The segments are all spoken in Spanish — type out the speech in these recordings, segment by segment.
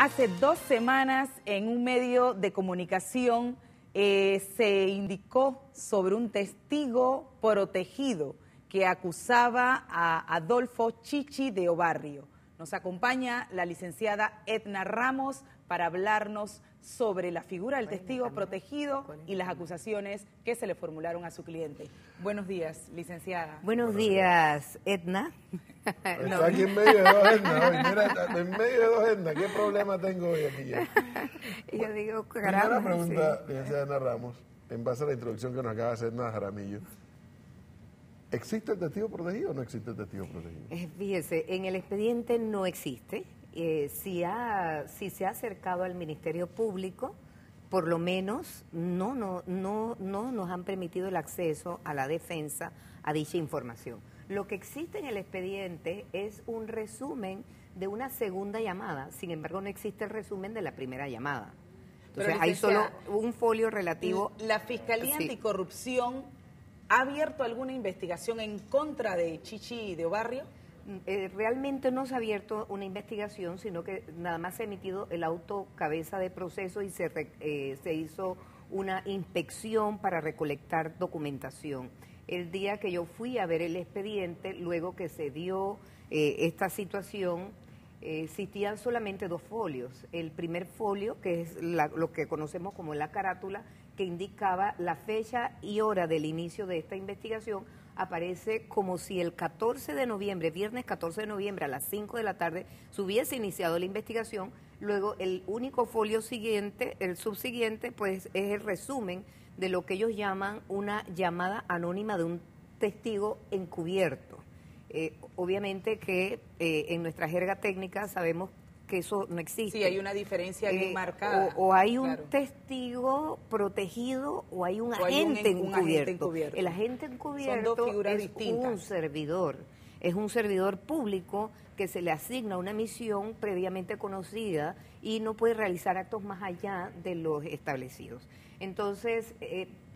Hace 2 semanas en un medio de comunicación se indicó sobre un testigo protegido que acusaba a Adolfo Chichi de Obarrio. Nos acompaña la licenciada Edna Ramos para hablarnos sobre la figura del testigo protegido y las acusaciones que se le formularon a su cliente. Buenos días, licenciada. Buenos días, Edna. Está aquí en medio de dos Edna. Mira, en medio de dos Edna. ¿Qué problema tengo hoy aquí ya? Yo digo, caramba. Primera pregunta, licenciada Edna Ramos, en base a la introducción que nos acaba de hacer Edna Jaramillo. ¿Existe el testigo protegido o no existe el testigo protegido? Fíjese, en el expediente no existe. Si se ha acercado al Ministerio Público, por lo menos no nos han permitido el acceso a la defensa a dicha información. Lo que existe en el expediente es un resumen de una segunda llamada, sin embargo no existe el resumen de la primera llamada. Entonces hay solo un folio relativo. ¿La Fiscalía Anticorrupción ha abierto alguna investigación en contra de Chichi de Obarrio? Realmente no se ha abierto una investigación, sino que nada más se ha emitido el auto cabeza de proceso y se hizo una inspección para recolectar documentación. El día que yo fui a ver el expediente, luego que se dio esta situación, existían solamente 2 folios. El primer folio, que es lo que conocemos como la carátula, que indicaba la fecha y hora del inicio de esta investigación, aparece como si el 14 de noviembre, viernes 14 de noviembre a las 5 de la tarde, se hubiese iniciado la investigación. Luego el único folio siguiente, el subsiguiente, pues es el resumen de lo que ellos llaman una llamada anónima de un testigo encubierto. Obviamente que en nuestra jerga técnica sabemos que eso no existe. Sí, hay una diferencia bien marcada. O hay un testigo protegido o hay un agente encubierto. El agente encubierto es un servidor público que se le asigna una misión previamente conocida y no puede realizar actos más allá de los establecidos. Entonces,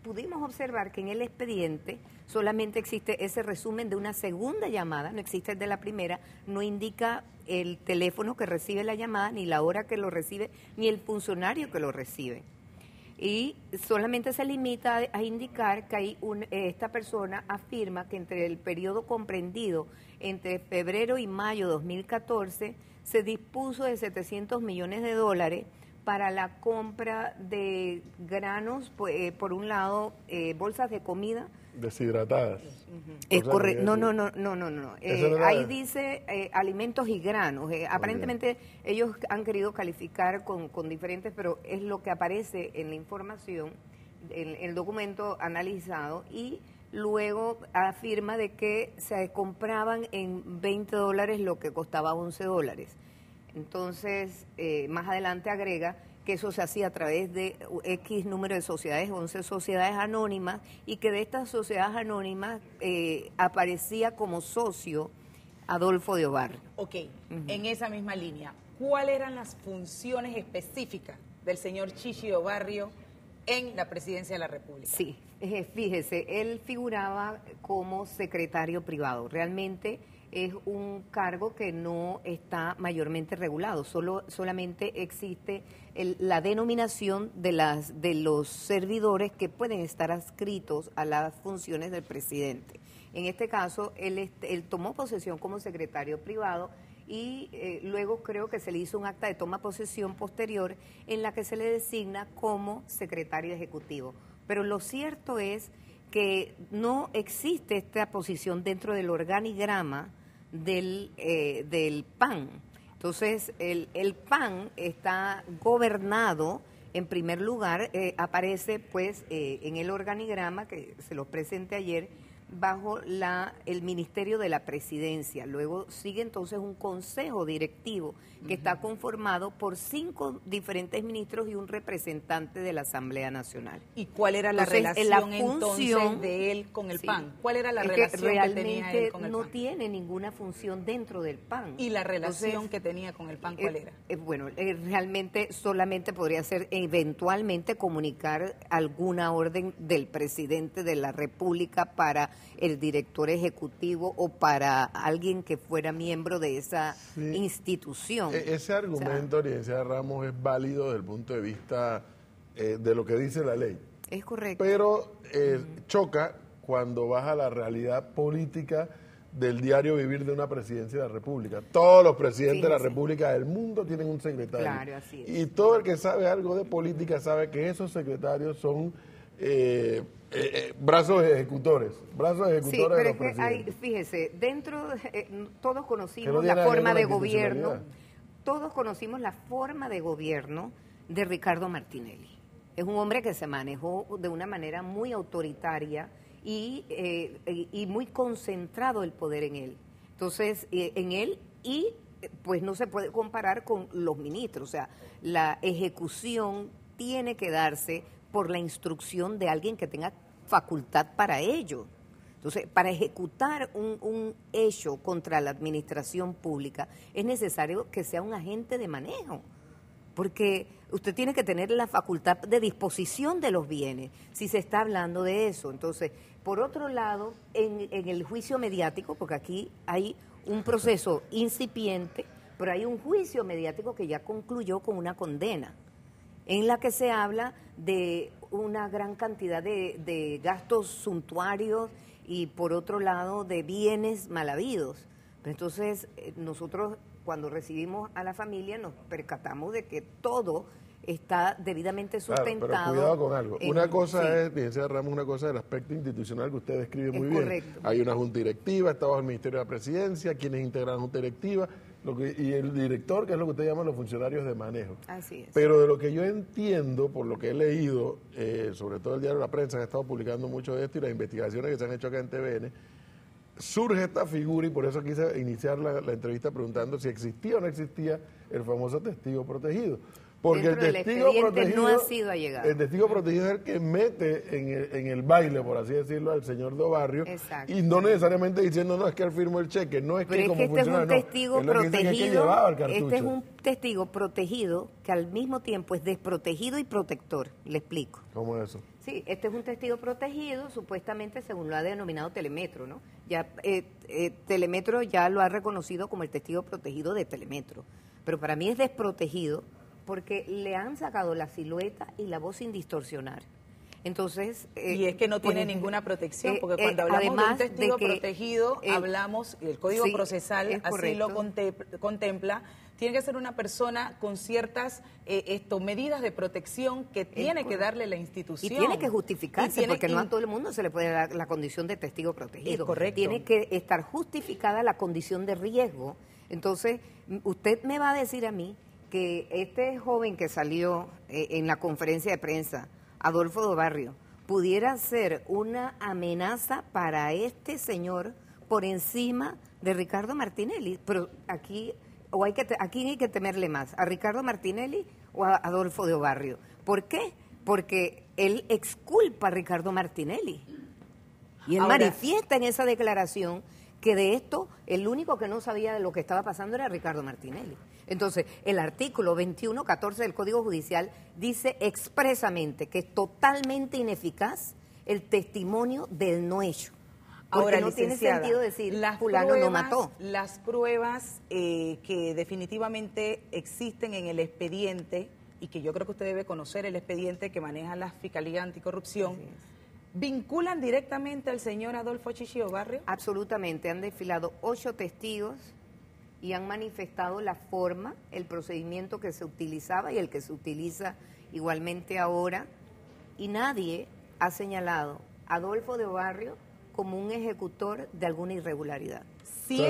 pudimos observar que en el expediente solamente existe ese resumen de una segunda llamada, no existe el de la primera, no indica el teléfono que recibe la llamada, ni la hora que lo recibe, ni el funcionario que lo recibe. Y solamente se limita a indicar que hay esta persona afirma que entre el periodo comprendido entre febrero y mayo de 2014 se dispuso de $700 millones para la compra de granos, por un lado, bolsas de comida. Deshidratadas. Es correcto. No. Ahí dice alimentos y granos. Aparentemente ellos han querido calificar con diferentes, pero es lo que aparece en la información, en el documento analizado, y luego afirma de que se compraban en $20 lo que costaba $11. Entonces, más adelante agrega que eso se hacía a través de X número de sociedades, 11 sociedades anónimas, y que de estas sociedades anónimas aparecía como socio Adolfo de Obarrio. Ok, en esa misma línea, ¿cuáles eran las funciones específicas del señor Chichi de Obarrio en la presidencia de la República? Sí, fíjese, él figuraba como secretario privado. Realmente es un cargo que no está mayormente regulado, solamente existe la denominación de los servidores que pueden estar adscritos a las funciones del presidente. En este caso, él tomó posesión como secretario privado y luego creo que se le hizo un acta de toma posesión posterior en la que se le designa como secretario ejecutivo. Pero lo cierto es que no existe esta posición dentro del organigrama del PAN. Entonces, el PAN está gobernado, en primer lugar, aparece pues en el organigrama que se lo presenté ayer, bajo el Ministerio de la Presidencia. Luego sigue entonces un consejo directivo que está conformado por 5 diferentes ministros y un representante de la Asamblea Nacional. ¿Y cuál era la relación entonces de él con el PAN? ¿Cuál era la relación que tenía él con el PAN? No tiene ninguna función dentro del PAN. ¿Y la relación que tenía con el PAN cuál era? Bueno, realmente solamente podría ser eventualmente comunicar alguna orden del presidente de la República para el director ejecutivo o para alguien que fuera miembro de esa institución. Ese argumento, licenciada Ramos, es válido desde el punto de vista de lo que dice la ley. Es correcto. Pero choca cuando vas a la realidad política del diario vivir de una presidencia de la República. Todos los presidentes de la República del mundo tienen un secretario. Claro, así es. Y todo el que sabe algo de política sabe que esos secretarios son brazos ejecutores de pero los presidentes. fíjese, todos conocimos tiene la que ver forma con la de gobierno, institucionalidad. todos conocimos la forma de gobierno de Ricardo Martinelli. Es un hombre que se manejó de una manera muy autoritaria y muy concentrado el poder en él. Entonces, pues no se puede comparar con los ministros. O sea, la ejecución tiene que darse por la instrucción de alguien que tenga facultad para ello. Entonces, para ejecutar un hecho contra la administración pública es necesario que sea un agente de manejo, porque usted tiene que tener la facultad de disposición de los bienes, si se está hablando de eso. Entonces, por otro lado, en el juicio mediático, porque aquí hay un proceso incipiente, pero hay un juicio mediático que ya concluyó con una condena, en la que se habla de una gran cantidad de gastos suntuarios y, por otro lado, de bienes mal habidos. Entonces, nosotros, cuando recibimos a la familia, nos percatamos de que todo está debidamente sustentado. Claro, pero cuidado con algo. Una cosa es, licenciada Ramos, una cosa es el aspecto institucional que usted describe muy bien. Correcto. Hay una junta directiva, está bajo el Ministerio de la Presidencia, quienes integran la junta directiva, y el director, que es lo que usted llama los funcionarios de manejo. Así es. Pero de lo que yo entiendo, por lo que he leído, sobre todo el diario La Prensa, que ha estado publicando mucho de esto, y las investigaciones que se han hecho acá en TVN, surge esta figura, y por eso quise iniciar la entrevista preguntando si existía o no existía el famoso testigo protegido. Porque Dentro el testigo protegido no ha sido allegado. El testigo protegido es el que mete en el baile, por así decirlo, al señor Dobarrio. Exacto. Y no necesariamente diciendo, no, es que él firmó el cheque, no es Pero que es como que este es funciona, un no. testigo Es lo que dicen protegido. que llevaba el cartucho. Este es un testigo protegido que al mismo tiempo es desprotegido y protector. Le explico. ¿Cómo es eso? Sí, este es un testigo protegido, supuestamente según lo ha denominado Telemetro, ¿no? Ya Telemetro ya lo ha reconocido como el testigo protegido de Telemetro. Pero para mí es desprotegido porque le han sacado la silueta y la voz sin distorsionar. Entonces, y es que no tiene ninguna protección, porque cuando hablamos de un testigo protegido, hablamos, y el Código Procesal así lo contempla, tiene que ser una persona con ciertas medidas de protección que tiene que darle la institución. Y tiene que justificarse, porque no a todo el mundo se le puede dar la condición de testigo protegido. Correcto. Tiene que estar justificada la condición de riesgo. Entonces, usted me va a decir a mí que este joven que salió en la conferencia de prensa, Adolfo Dobarrio, pudiera ser una amenaza para este señor por encima de Ricardo Martinelli. Pero aquí hay que temerle más, a Ricardo Martinelli o a Adolfo Dobarrio. ¿Por qué? Porque él exculpa a Ricardo Martinelli. Y él manifiesta en esa declaración que de esto el único que no sabía de lo que estaba pasando era Ricardo Martinelli. Entonces, el artículo 21.14 del Código Judicial dice expresamente que es totalmente ineficaz el testimonio del no hecho. Porque no tiene sentido decir, fulano no mató. Las pruebas que definitivamente existen en el expediente, y que yo creo que usted debe conocer el expediente que maneja la Fiscalía Anticorrupción, ¿vinculan directamente al señor Adolfo Chichi Dobarrio? Absolutamente. Han desfilado 8 testigos y han manifestado la forma, el procedimiento que se utilizaba y el que se utiliza igualmente ahora. Y nadie ha señalado a Adolfo Dobarrio como un ejecutor de alguna irregularidad. Si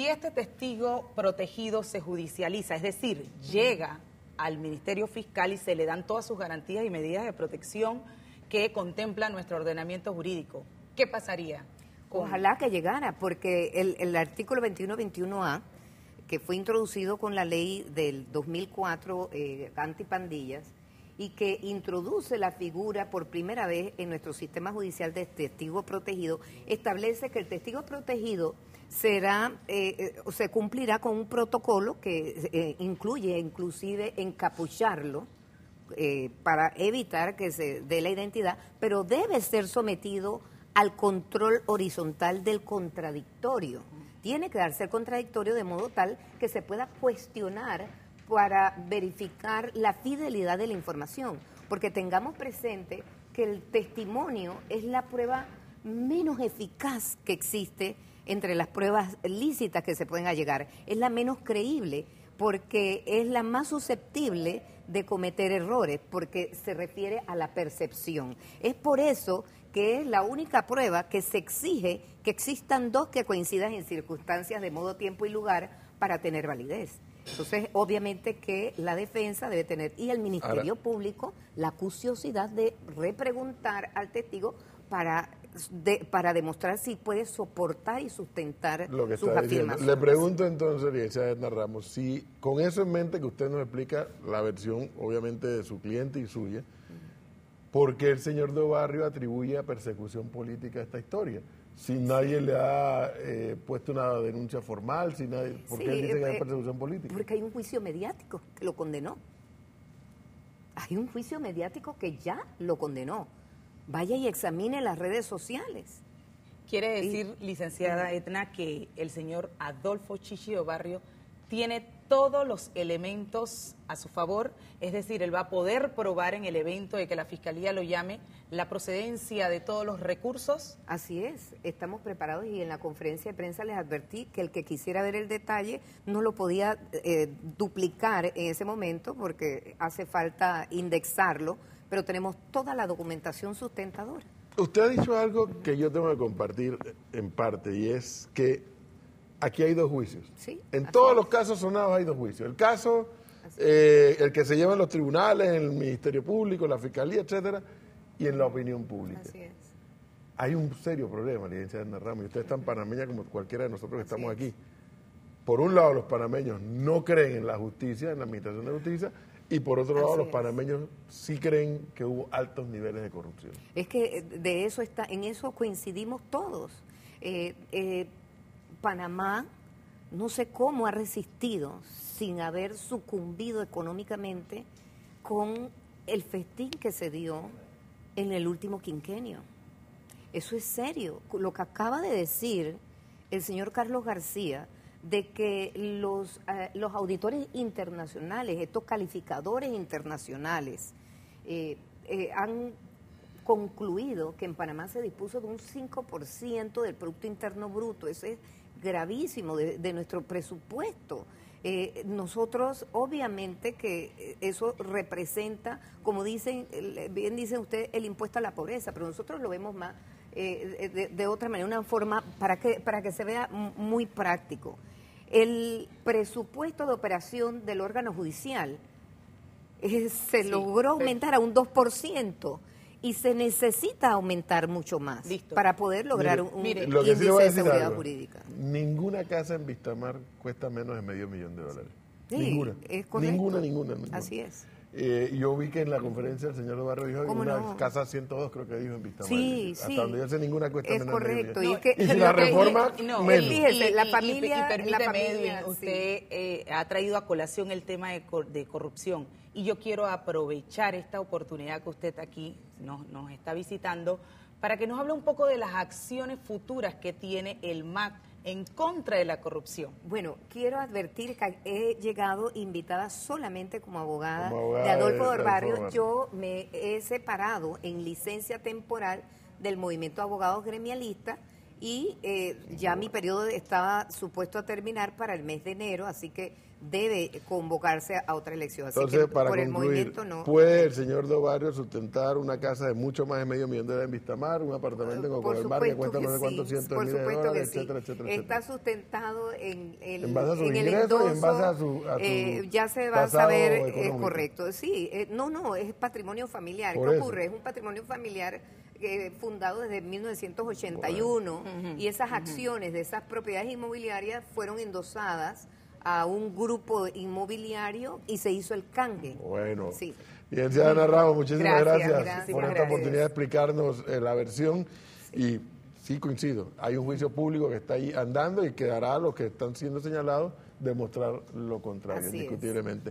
este testigo protegido se judicializa, es decir, llega al Ministerio Fiscal y se le dan todas sus garantías y medidas de protección que contempla nuestro ordenamiento jurídico, ¿qué pasaría? Ojalá que llegara, porque el artículo 21.21a, que fue introducido con la ley del 2004 antipandillas, y que introduce la figura por primera vez en nuestro sistema judicial de testigo protegido, establece que el testigo protegido se cumplirá con un protocolo que incluye inclusive encapucharlo para evitar que se dé la identidad, pero debe ser sometido al control horizontal del contradictorio. Tiene que darse el contradictorio de modo tal que se pueda cuestionar para verificar la fidelidad de la información, porque tengamos presente que el testimonio es la prueba menos eficaz que existe entre las pruebas lícitas que se pueden allegar, es la menos creíble, porque es la más susceptible de cometer errores, porque se refiere a la percepción. Es por eso que es la única prueba que se exige que existan dos que coincidan en circunstancias de modo, tiempo y lugar para tener validez. Entonces, obviamente que la defensa debe tener, y el Ministerio Público, la acuciosidad de repreguntar al testigo para demostrar si puede soportar y sustentar lo que sus está diciendo. afirmaciones. Le pregunto entonces, licenciada Edna Ramos, si con eso en mente que usted nos explica la versión, obviamente, de su cliente y suya, ¿por qué el señor Do Barrio atribuye a persecución política esta historia? Si nadie le ha puesto una denuncia formal, si nadie, ¿por qué él dice que hay persecución política? Porque hay un juicio mediático que lo condenó. Hay un juicio mediático que ya lo condenó. Vaya y examine las redes sociales. Quiere decir, licenciada Edna, que el señor Adolfo Chichi Do Barrio tiene todos los elementos a su favor, es decir, él va a poder probar en el evento de que la Fiscalía lo llame la procedencia de todos los recursos. Así es, estamos preparados y en la conferencia de prensa les advertí que el que quisiera ver el detalle no lo podía duplicar en ese momento porque hace falta indexarlo, pero tenemos toda la documentación sustentadora. Usted ha dicho algo que yo tengo que compartir en parte, y es que aquí hay dos juicios. Sí, en todos los casos sonados hay dos juicios. El caso, el que se lleva en los tribunales, en el Ministerio Público, la Fiscalía, etcétera, y en la opinión pública. Así es. Hay un serio problema, licenciada Edna Ramos, y usted es tan panameña como cualquiera de nosotros que estamos aquí. Por un lado, los panameños no creen en la justicia, en la administración de justicia, y por otro lado, los panameños sí creen que hubo altos niveles de corrupción. Es que de eso en eso coincidimos todos. Panamá, no sé cómo ha resistido sin haber sucumbido económicamente con el festín que se dio en el último quinquenio. Eso es serio. Lo que acaba de decir el señor Carlos García, de que los auditores internacionales, estos calificadores internacionales, han concluido que en Panamá se dispuso de un 5% del Producto Interno Bruto. Eso es gravísimo de nuestro presupuesto. Nosotros, obviamente que eso representa, como dicen, bien dicen ustedes, el impuesto a la pobreza, pero nosotros lo vemos más de otra manera, una forma para que se vea muy práctico. El presupuesto de operación del órgano judicial se logró aumentar a un 2%. Y se necesita aumentar mucho más para poder lograr un índice de seguridad jurídica. Ninguna casa en Vistamar cuesta menos de $500,000. Sí, ninguna. Es correcto. Ninguna. Así es. Yo vi que en la conferencia el señor Do Barrio dijo que una casa 102 creo que dijo en Vistamar. Sí, hasta donde yo sé ninguna cuesta menos correcto. de $1,000,000. Y, es que, y si la reforma, menos. Fíjese, la familia... Y permíteme, la familia, Edwin, usted ha traído a colación el tema de corrupción. Y yo quiero aprovechar esta oportunidad que usted aquí nos está visitando para que nos hable un poco de las acciones futuras que tiene el MAC en contra de la corrupción. Bueno, quiero advertir que he llegado invitada solamente como abogada de Adolfo Do Barrio. Yo me he separado en licencia temporal del movimiento de abogados gremialistas y ya mi periodo estaba supuesto a terminar para el mes de enero, así que debe convocarse a otra elección. Así Entonces, que para por concluir, el movimiento no. ¿puede el señor Do Barrio sustentar una casa de mucho más de $500,000 en Vistamar, un apartamento en Ocobelmar que cuesta no sé cuántos cientos de miles de dólares, etcétera, etcétera? Está sustentado en base a sus el ingresos endoso, y en base a su ya se va a saber, económico. correcto. Sí, no, es patrimonio familiar. Por ¿Qué eso ocurre? Es un patrimonio familiar fundado desde 1981 y esas acciones de esas propiedades inmobiliarias fueron endosadas a un grupo inmobiliario y se hizo el canje. Bueno, sí. Licenciada Edna Ramos, muchísimas gracias por esta gracias. oportunidad de explicarnos la versión. Y sí coincido, hay un juicio público que está ahí andando y quedará a los que están siendo señalados demostrar lo contrario, indiscutiblemente.